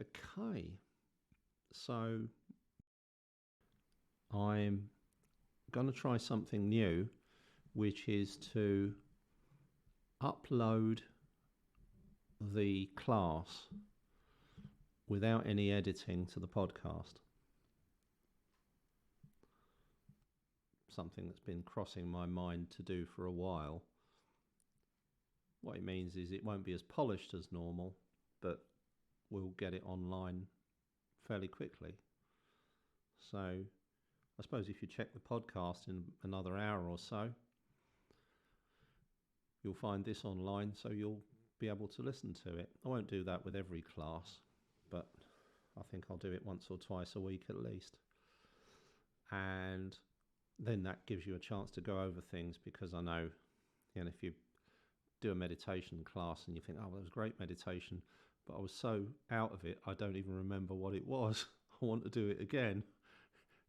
Okay, so I'm going to try something new, which is to upload the class without any editing to the podcast. Something that's been crossing my mind to do for a while. What it means is it won't be as polished as normal, but we'll get it online fairly quickly. So I suppose if you check the podcast in another hour or so, you'll find this online, so you'll be able to listen to it. I won't do that with every class, but I think I'll do it once or twice a week at least. And then that gives you a chance to go over things, because I know, if you do a meditation class and you think, oh, well, that was great meditation, but I was so out of it, I don't even remember what it was. I want to do it again.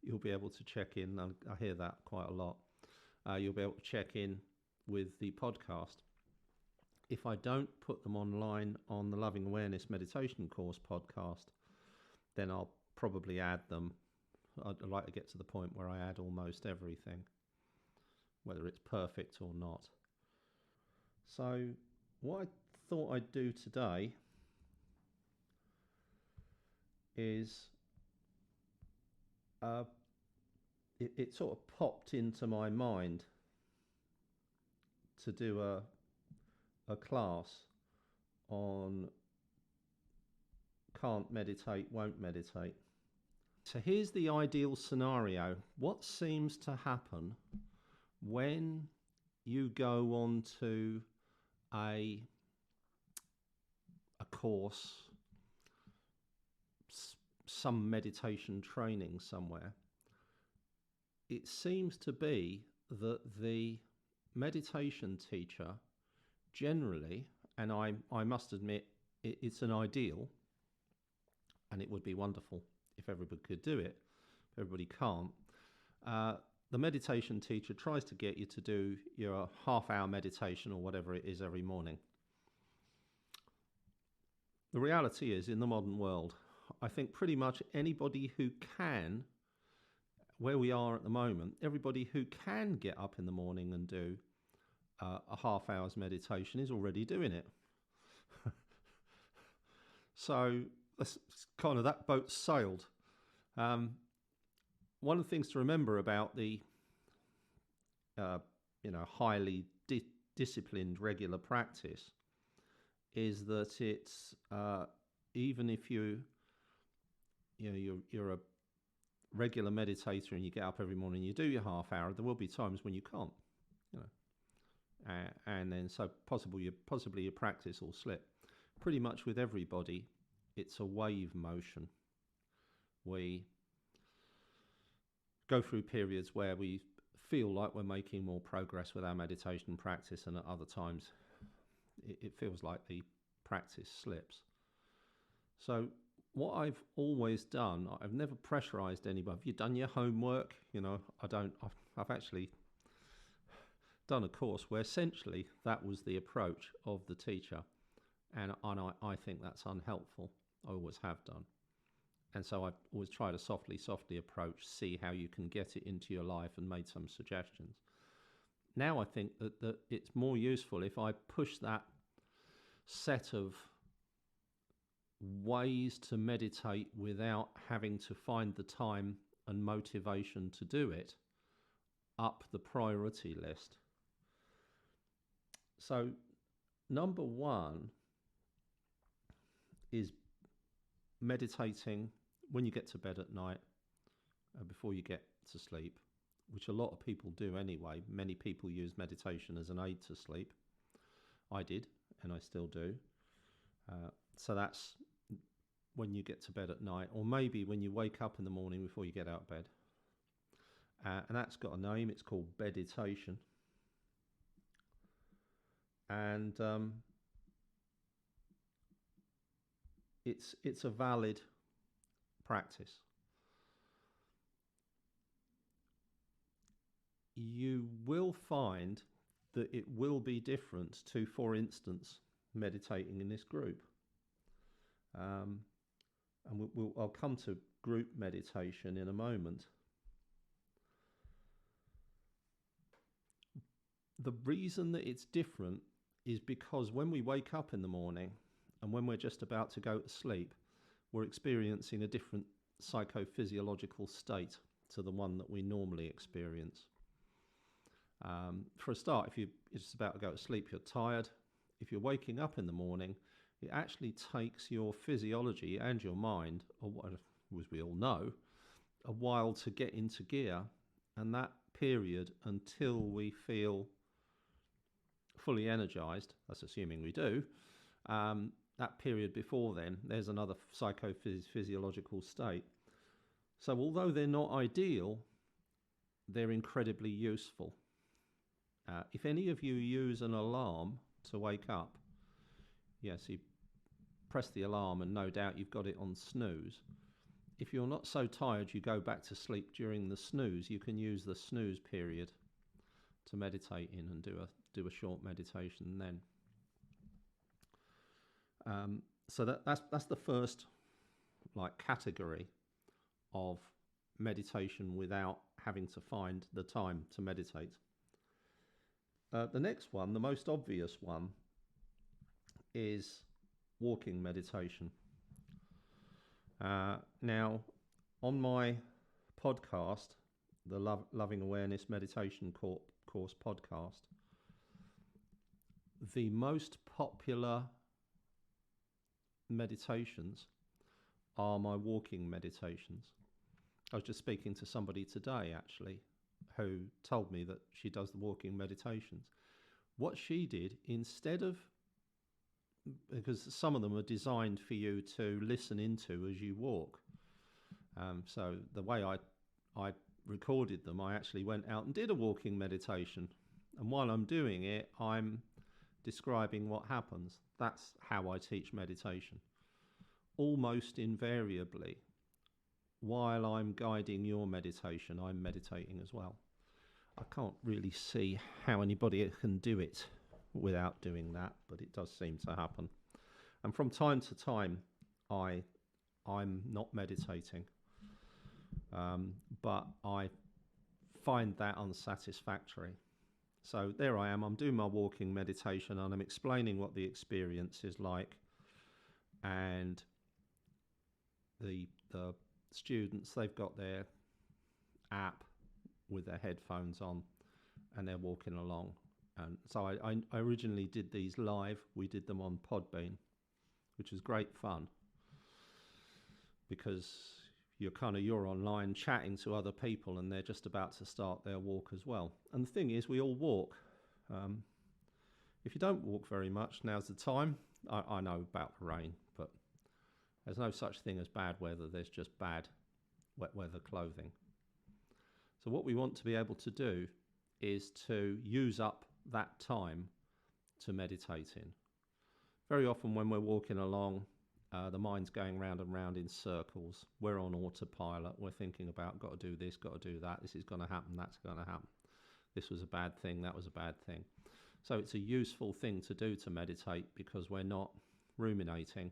You'll be able to check in. I hear that quite a lot. You'll be able to check in with the podcast. If I don't put them online on the Loving Awareness Meditation Course podcast, then I'll probably add them. I'd like to get to the point where I add almost everything, whether it's perfect or not. So what I thought I'd do today is it sort of popped into my mind to do a class on can't meditate, won't meditate. So here's the ideal scenario. What seems to happen when you go on to a course, some meditation training somewhere? It seems to be that the meditation teacher generally, and I must admit it's an ideal, and it would be wonderful if everybody could do it, but everybody can't. The meditation teacher tries to get you to do your half-hour meditation or whatever it is every morning. The reality is, in the modern world, I think pretty much anybody who can, where we are at the moment, everybody who can get up in the morning and do a half hour's meditation is already doing it. So that's kind of, that boat sailed. One of the things to remember about the highly disciplined regular practice is that it's even if you're a regular meditator and you get up every morning and you do your half hour, there will be times when you can't, and then so possibly your practice will slip. Pretty much with everybody, it's a wave motion. We go through periods where we feel like we're making more progress with our meditation practice, and at other times it feels like the practice slips. So what I've always done, I've never pressurized anybody. Have you done your homework? I've actually done a course where essentially that was the approach of the teacher, and I think that's unhelpful. I always have done. And so I always try to softly approach, see how you can get it into your life, and made some suggestions. Now I think that it's more useful if I push that set of ways to meditate without having to find the time and motivation to do it up the priority list. So number one is meditating when you get to bed at night, before you get to sleep, which a lot of people do anyway. Many people use meditation as an aid to sleep. I did, and I still do. So that's when you get to bed at night, or maybe when you wake up in the morning before you get out of bed. And that's got a name. It's called beditation. And it's a valid practice. You will find that it will be different to, for instance, meditating in this group. And I'll come to group meditation in a moment. The reason that it's different is because when we wake up in the morning and when we're just about to go to sleep, we're experiencing a different psychophysiological state to the one that we normally experience. For a start, if you're just about to go to sleep, you're tired. If you're waking up in the morning, it actually takes your physiology and your mind, as we all know, a while to get into gear. And that period until we feel fully energized, that's assuming we do, that period before then, there's another psychophysiological state. So although they're not ideal, they're incredibly useful. If any of you use an alarm to wake up, yes, you press the alarm and no doubt you've got it on snooze. If you're not so tired you go back to sleep during the snooze, you can use the snooze period to meditate in and do a short meditation then. So that's the first category of meditation without having to find the time to meditate. The next one, the most obvious one, is walking meditation. Now, on my podcast, the Loving Awareness Meditation Course podcast, the most popular meditations are my walking meditations. I was just speaking to somebody today, actually, who told me that she does the walking meditations. What she did, instead of, because some of them are designed for you to listen into as you walk. So the way I recorded them, I actually went out and did a walking meditation. And while I'm doing it, I'm describing what happens. That's how I teach meditation. Almost invariably, while I'm guiding your meditation, I'm meditating as well. I can't really see how anybody can do it without doing that, but it does seem to happen. And from time to time, I'm not meditating, but I find that unsatisfactory. So there I am, I'm doing my walking meditation and I'm explaining what the experience is like, and the students, they've got their app with their headphones on and they're walking along. And so I originally did these live. We did them on Podbean, which was great fun because you're online chatting to other people and they're just about to start their walk as well. And the thing is, we all walk. If you don't walk very much, now's the time. I know about the rain, but there's no such thing as bad weather. There's just bad wet weather clothing. So what we want to be able to do is to use up that time to meditate in. Very often when we're walking along, the mind's going round and round in circles. We're on autopilot. We're thinking about, got to do this, got to do that. This is going to happen. That's going to happen. This was a bad thing. That was a bad thing. So it's a useful thing to do to meditate because we're not ruminating.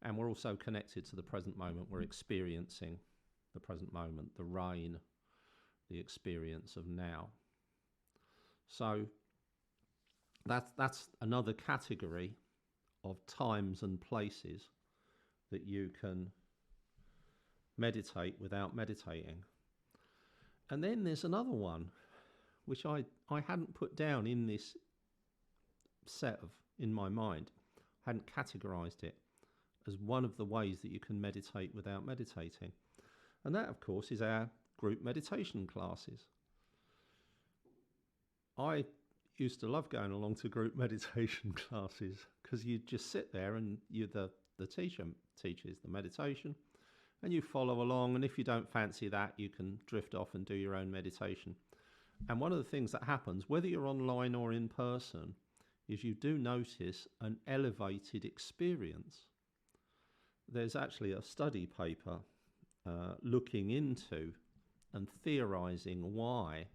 And we're also connected to the present moment. We're experiencing the present moment, the rain, the experience of now. So that's another category of times and places that you can meditate without meditating. And then there's another one which I hadn't put down in this set in my mind. I hadn't categorized it as one of the ways that you can meditate without meditating. And that, of course, is our group meditation classes. I used to love going along to group meditation classes because you just sit there and the teacher teaches the meditation and you follow along, and if you don't fancy that, you can drift off and do your own meditation. And one of the things that happens, whether you're online or in person, is you do notice an elevated experience. There's actually a study paper looking into and theorizing why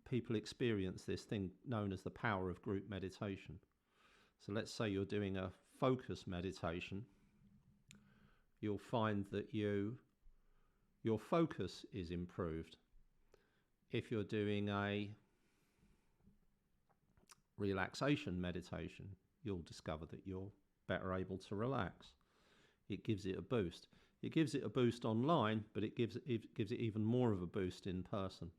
people experience this thing known as the power of group meditation. So let's say you're doing a focus meditation. you'll find that your focus is improved. If you're doing a relaxation meditation, you'll discover that you're better able to relax. It gives it a boost. It gives it a boost online, but it gives it even more of a boost in person.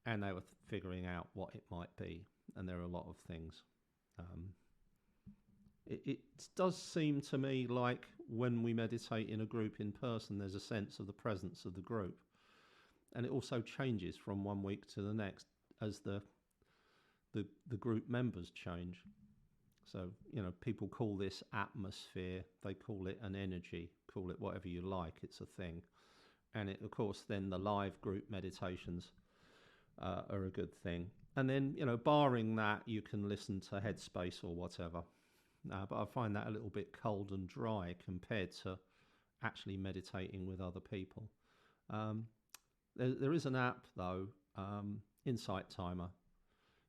And they were figuring out what it might be, and there are a lot of things. It does seem to me like when we meditate in a group in person, there's a sense of the presence of the group, and it also changes from one week to the next as the group members change. So, people call this atmosphere, they call it an energy, call it whatever you like, it's a thing. And of course, then the live group meditations are a good thing. And then, barring that, you can listen to Headspace or whatever. But I find that a little bit cold and dry compared to actually meditating with other people. There is an app, though, Insight Timer,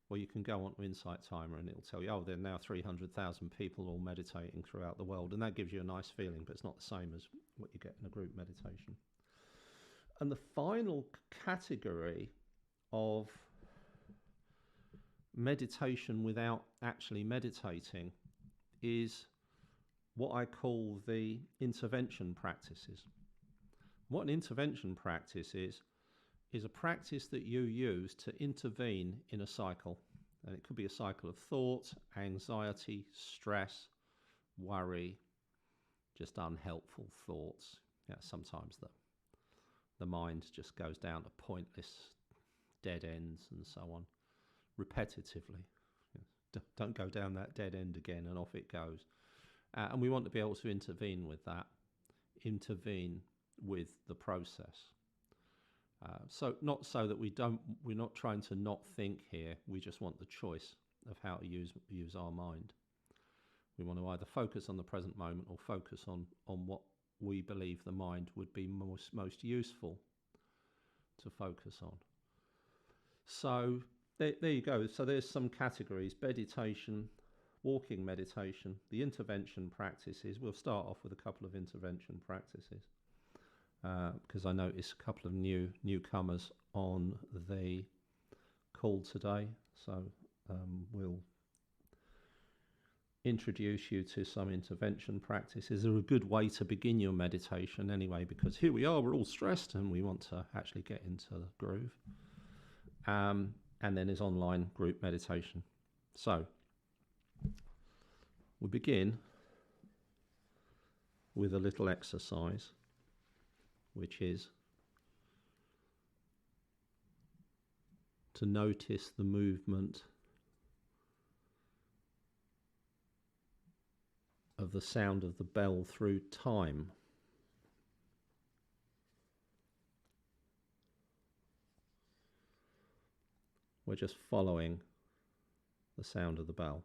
where you can go on to Insight Timer and it'll tell you, there are now 300,000 people all meditating throughout the world. And that gives you a nice feeling, but it's not the same as what you get in a group meditation. And the final category of meditation without actually meditating is what I call the intervention practices. What an intervention practice is a practice that you use to intervene in a cycle. And it could be a cycle of thought, anxiety, stress, worry, just unhelpful thoughts. Sometimes the mind just goes down to pointless dead ends and so on, repetitively. Don't go down that dead end again, and off it goes. And we want to be able to intervene with that, intervene with the process. So not so that we're not trying to not think here. We just want the choice of how to use our mind. We want to either focus on the present moment or focus on what we believe the mind would be most useful to focus on. So there you go. So there's some categories: meditation, walking meditation, the intervention practices. We'll start off with a couple of intervention practices. Because I noticed a couple of newcomers on the call today. So we'll introduce you to some intervention practices. They're a good way to begin your meditation anyway, because here we are, we're all stressed and we want to actually get into the groove. And then there's online group meditation. So we begin with a little exercise, which is to notice the movement of the sound of the bell through time. We're just following the sound of the bell.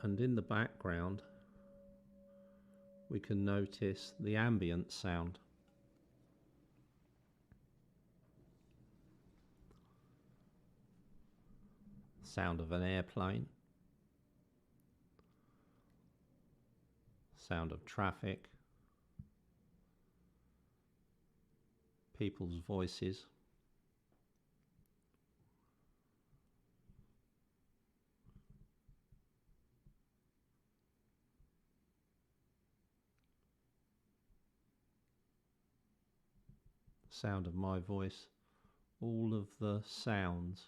And in the background, we can notice the ambient sound. Sound of an airplane, sound of traffic, people's voices, sound of my voice, all of the sounds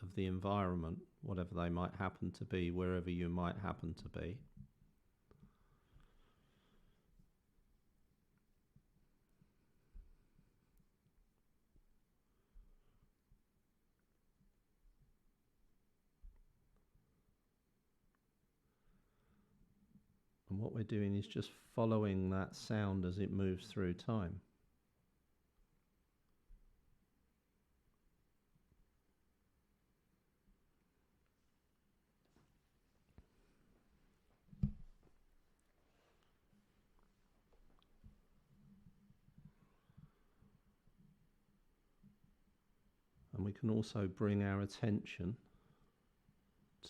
of the environment, whatever they might happen to be, wherever you might happen to be. And what we're doing is just following that sound as it moves through time. And we can also bring our attention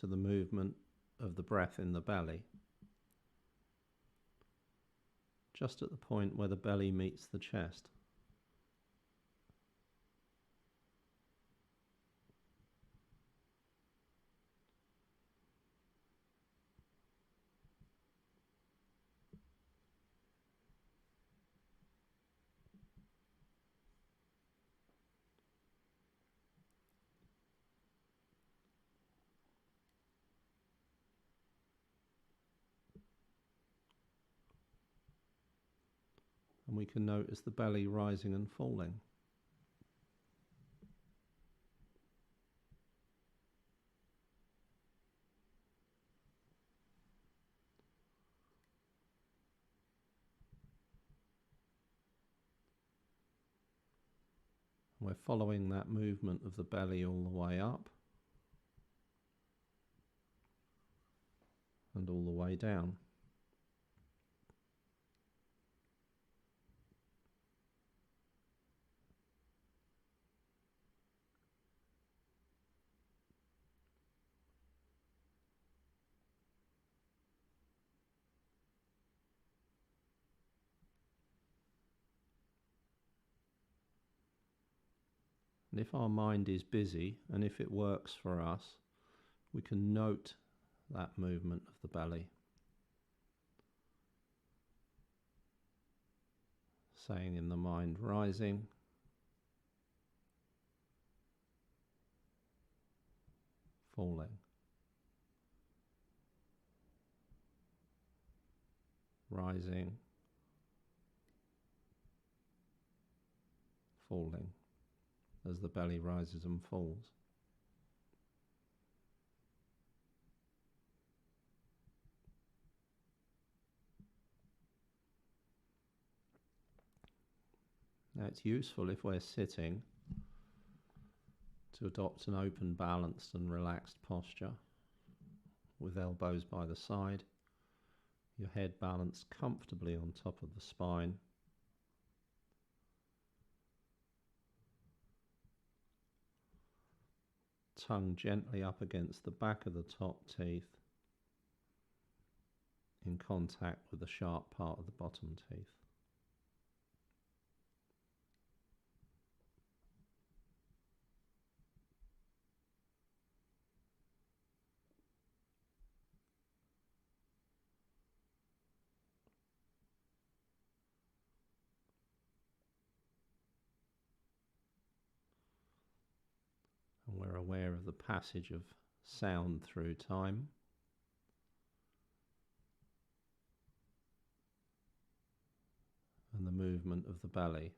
to the movement of the breath in the belly, just at the point where the belly meets the chest. And we can notice the belly rising and falling. We're following that movement of the belly all the way up and all the way down. And if our mind is busy, and if it works for us, we can note that movement of the belly, saying in the mind, rising, falling, rising, falling, as the belly rises and falls. Now it's useful if we're sitting to adopt an open, balanced and relaxed posture with elbows by the side, your head balanced comfortably on top of the spine, tongue gently up against the back of the top teeth in contact with the sharp part of the bottom teeth. And we're aware of the passage of sound through time. And the movement of the belly.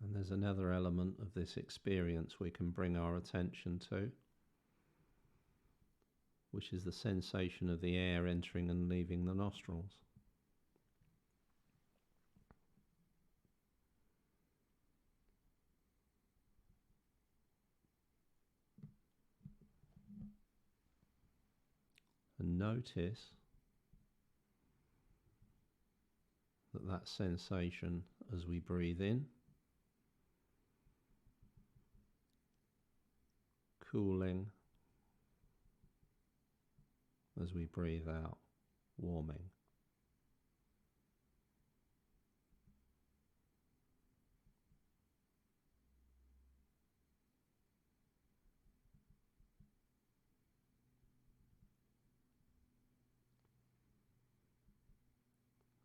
And there's another element of this experience we can bring our attention to, which is the sensation of the air entering and leaving the nostrils. And notice that that sensation as we breathe in, cooling as we breathe out, warming.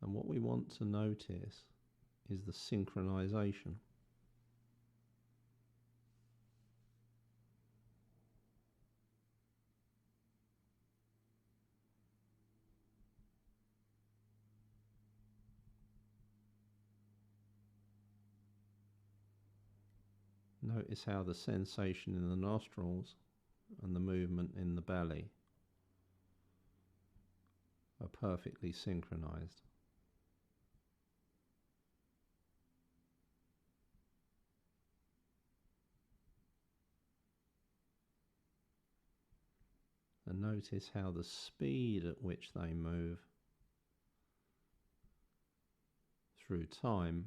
And what we want to notice is the synchronization. Notice how the sensation in the nostrils and the movement in the belly are perfectly synchronized. And notice how the speed at which they move through time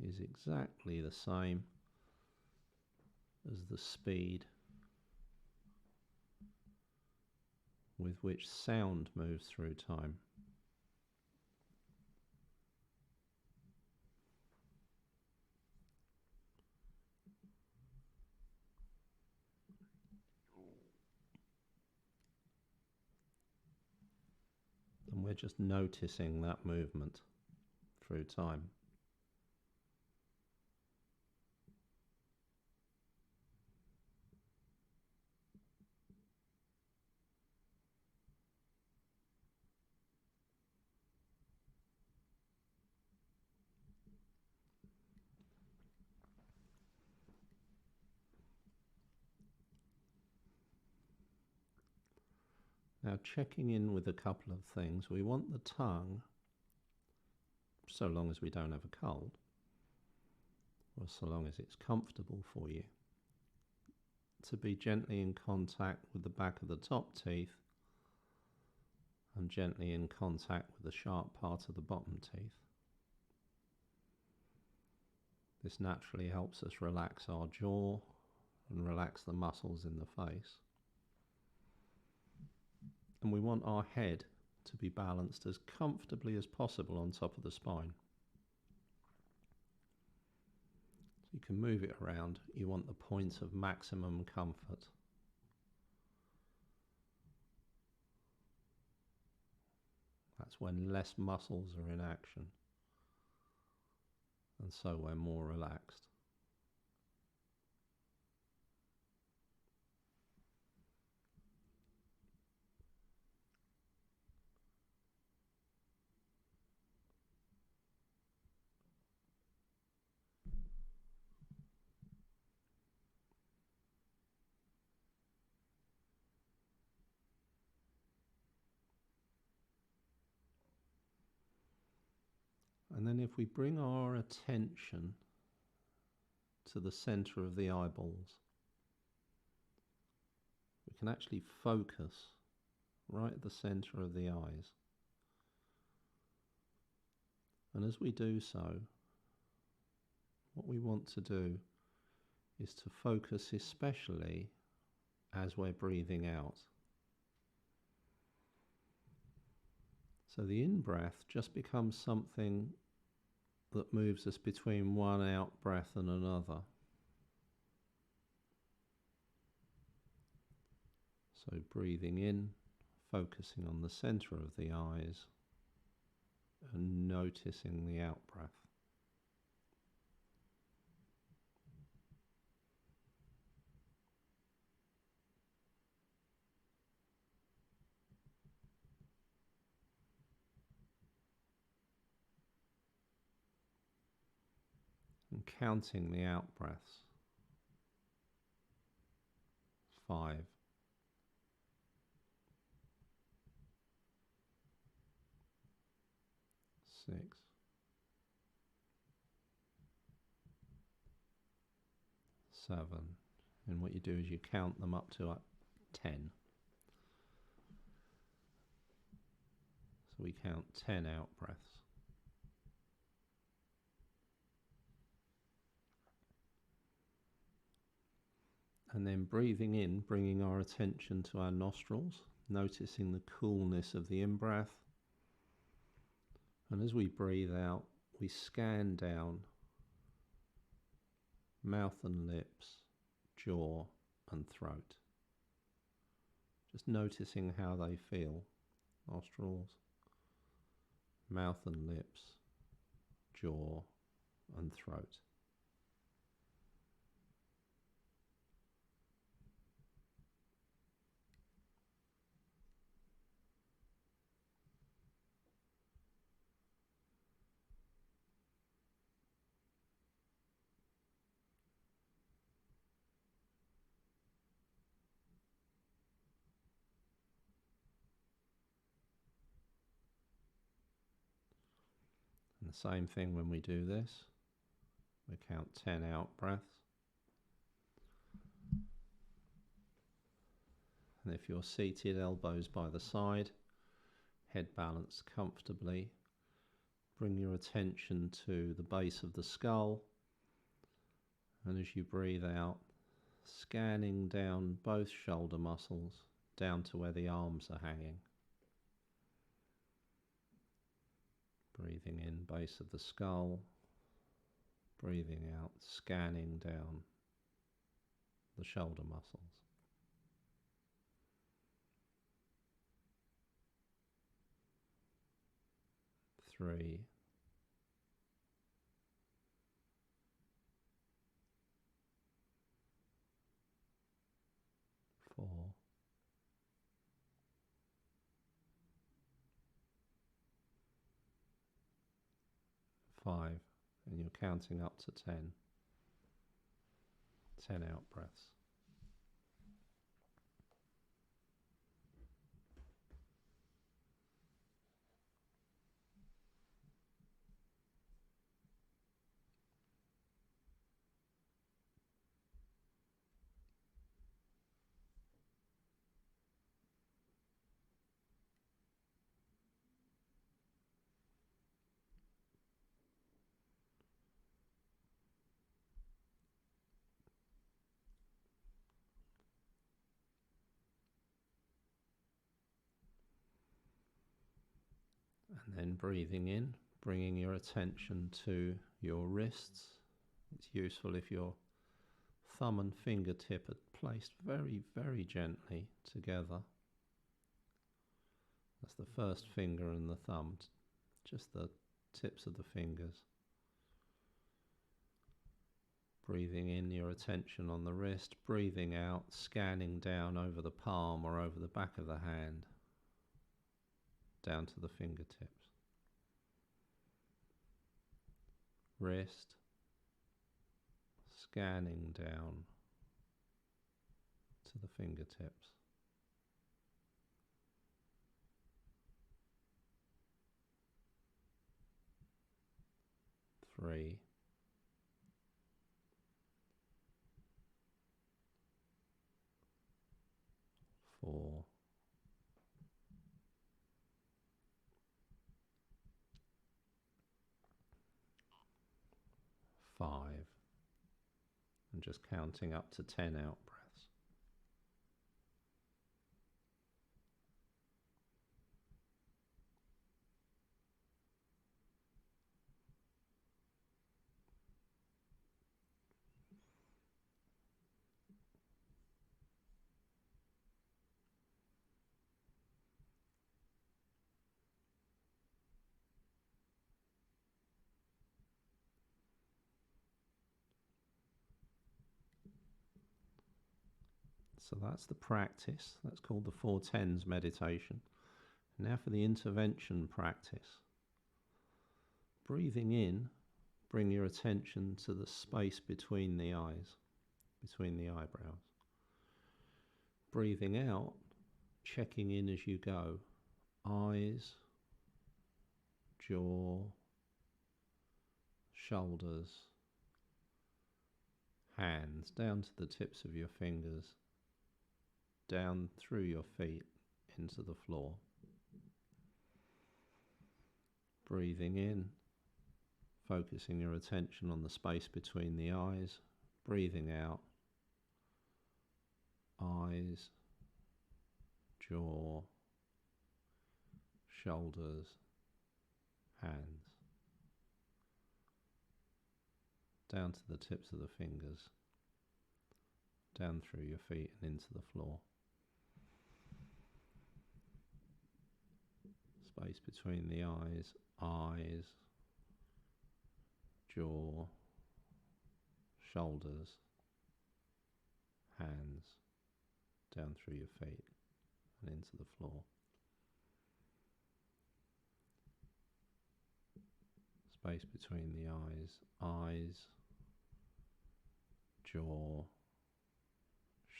is exactly the same as the speed with which sound moves through time. And we're just noticing that movement through time. Now, checking in with a couple of things. We want the tongue, so long as we don't have a cold, or so long as it's comfortable for you, to be gently in contact with the back of the top teeth and gently in contact with the sharp part of the bottom teeth. This naturally helps us relax our jaw and relax the muscles in the face. And we want our head to be balanced as comfortably as possible on top of the spine. So you can move it around. You want the point of maximum comfort. That's when less muscles are in action, and so we're more relaxed. And then if we bring our attention to the center of the eyeballs, we can actually focus right at the center of the eyes. And as we do so, what we want to do is to focus especially as we're breathing out. So the in-breath just becomes something that moves us between one out-breath and another. So breathing in, focusing on the center of the eyes and noticing the out-breath. And counting the out-breaths. 5. 6. 7. And what you do is you count them up to 10. So we count 10 out breaths. And then breathing in, bringing our attention to our nostrils, noticing the coolness of the in-breath. And as we breathe out, we scan down mouth and lips, jaw and throat. Just noticing how they feel. Nostrils, mouth and lips, jaw and throat. And the same thing when we do this. We count 10 out breaths. And if you're seated, elbows by the side, head balanced comfortably, bring your attention to the base of the skull. And as you breathe out, scanning down both shoulder muscles, down to where the arms are hanging. Breathing in, base of the skull. Breathing out, scanning down the shoulder muscles. 3, 4, 5, and you're counting up to 10. 10 out breaths. And then breathing in, bringing your attention to your wrists. It's useful if your thumb and fingertip are placed very, very gently together. That's the first finger and the thumb, just the tips of the fingers. Breathing in, your attention on the wrist, breathing out, scanning down over the palm or over the back of the hand, down to the fingertips. Wrist, scanning down to the fingertips. Three, 4, 5, and just counting up to 10 out breaths. So that's the practice. That's called the 410s meditation. Now for the intervention practice. Breathing in, bring your attention to the space between the eyes, between the eyebrows. Breathing out, checking in as you go. Eyes, jaw, shoulders, hands, down to the tips of your fingers, down through your feet into the floor. Breathing in, focusing your attention on the space between the eyes. Breathing out, eyes, jaw, shoulders, hands, down to the tips of the fingers, down through your feet and into the floor. Space between the eyes, jaw, shoulders, hands, down through your feet and into the floor. Space between the eyes, jaw,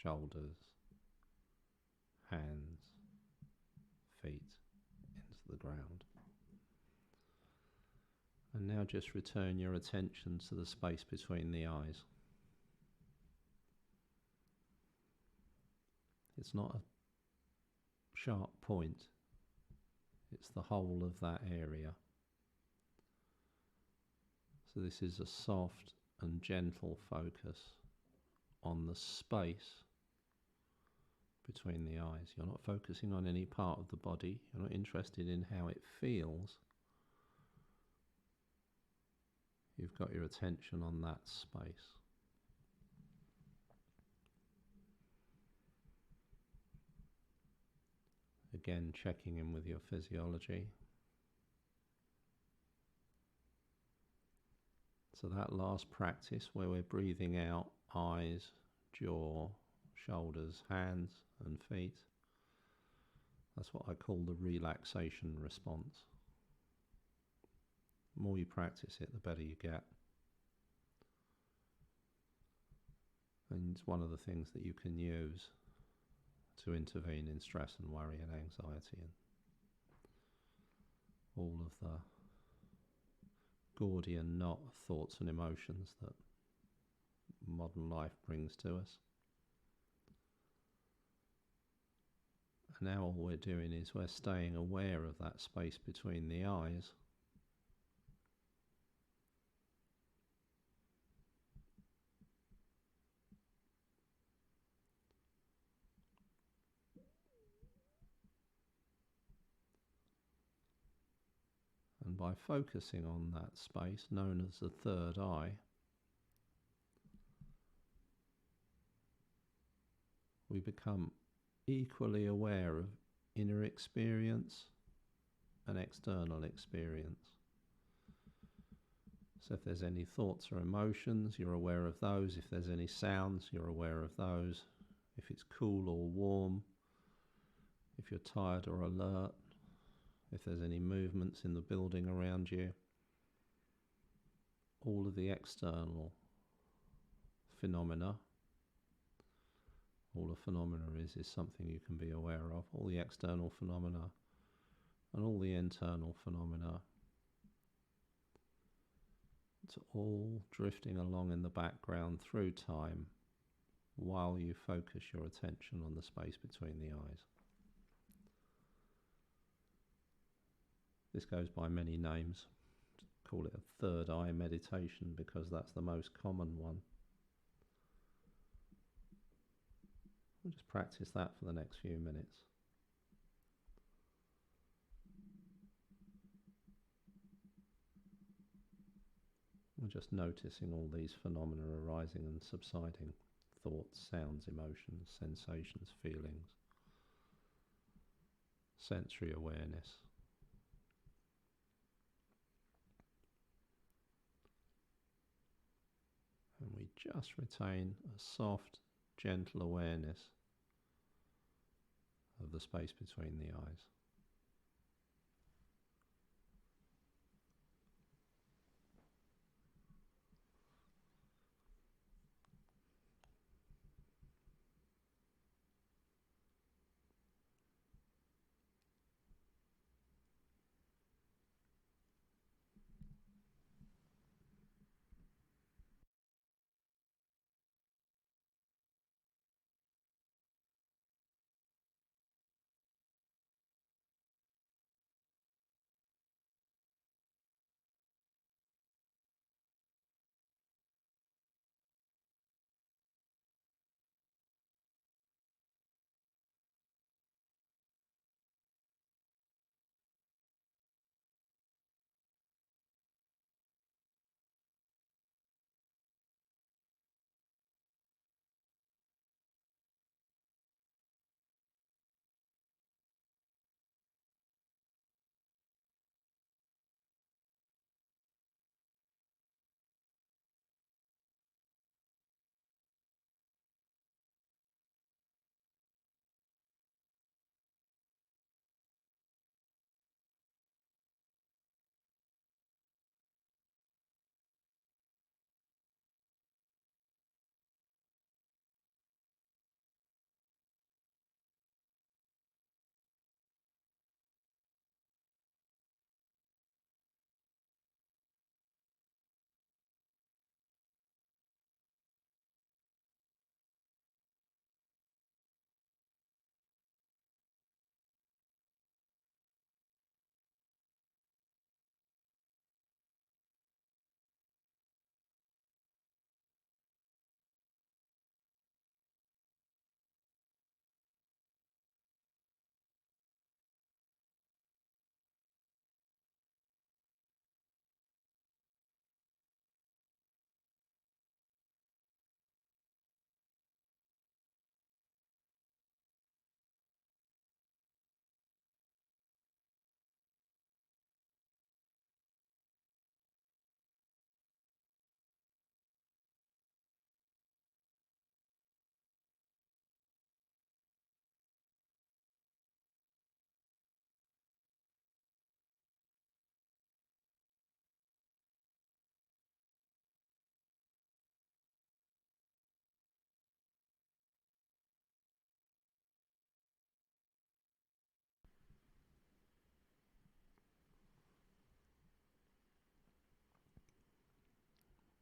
shoulders, hands, feet, into the ground. And now just return your attention to the space between the eyes. It's not a sharp point, it's the whole of that area. So this is a soft and gentle focus on the space between the eyes. You're not focusing on any part of the body. You're not interested in how it feels. You've got your attention on that space. Again, checking in with your physiology. So that last practice where we're breathing out eyes, jaw, shoulders, hands and feet, that's what I call the relaxation response. The more you practice it, the better you get. And it's one of the things that you can use to intervene in stress and worry and anxiety and all of the Gordian knot of thoughts and emotions that modern life brings to us. And now all we're doing is we're staying aware of that space between the eyes. And by focusing on that space, known as the third eye, we become equally aware of inner experience and external experience. So if there's any thoughts or emotions, you're aware of those. If there's any sounds, you're aware of those. If it's cool or warm, if you're tired or alert, if there's any movements in the building around you, all of the external phenomena, all a phenomena is something you can be aware of, all the external phenomena and all the internal phenomena. It's all drifting along in the background through time while you focus your attention on the space between the eyes. This goes by many names. Call it a third eye meditation because that's the most common one. We'll just practice that for the next few minutes. We're just noticing all these phenomena arising and subsiding. Thoughts, sounds, emotions, sensations, feelings, sensory awareness. And we just retain a soft, gentle awareness of the space between the eyes.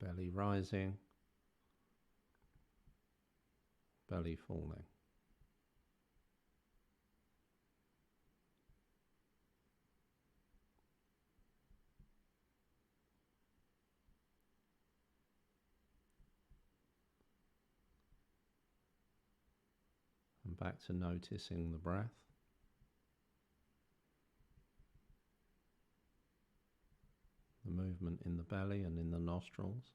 Belly rising, belly falling. And back to noticing the breath. The movement in the belly and in the nostrils.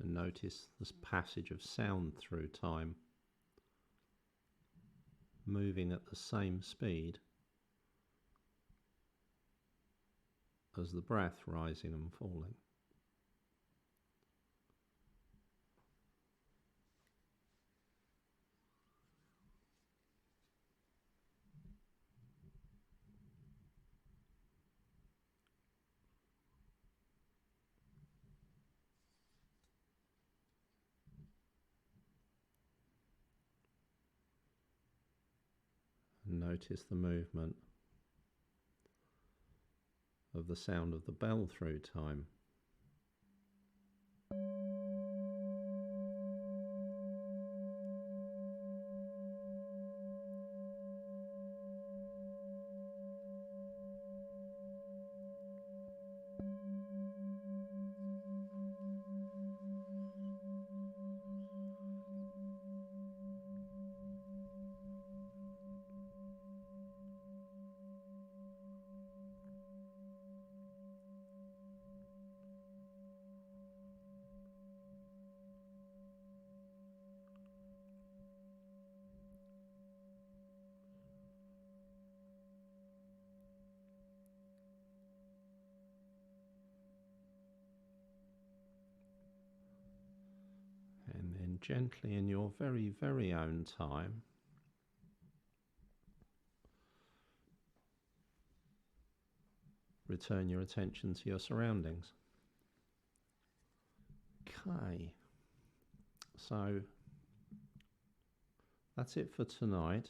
And notice this passage of sound through time, moving at the same speed as the breath rising and falling. And notice the movement of the sound of the bell through time. And then gently, in your very, very own time, return your attention to your surroundings. Okay, so that's it for tonight.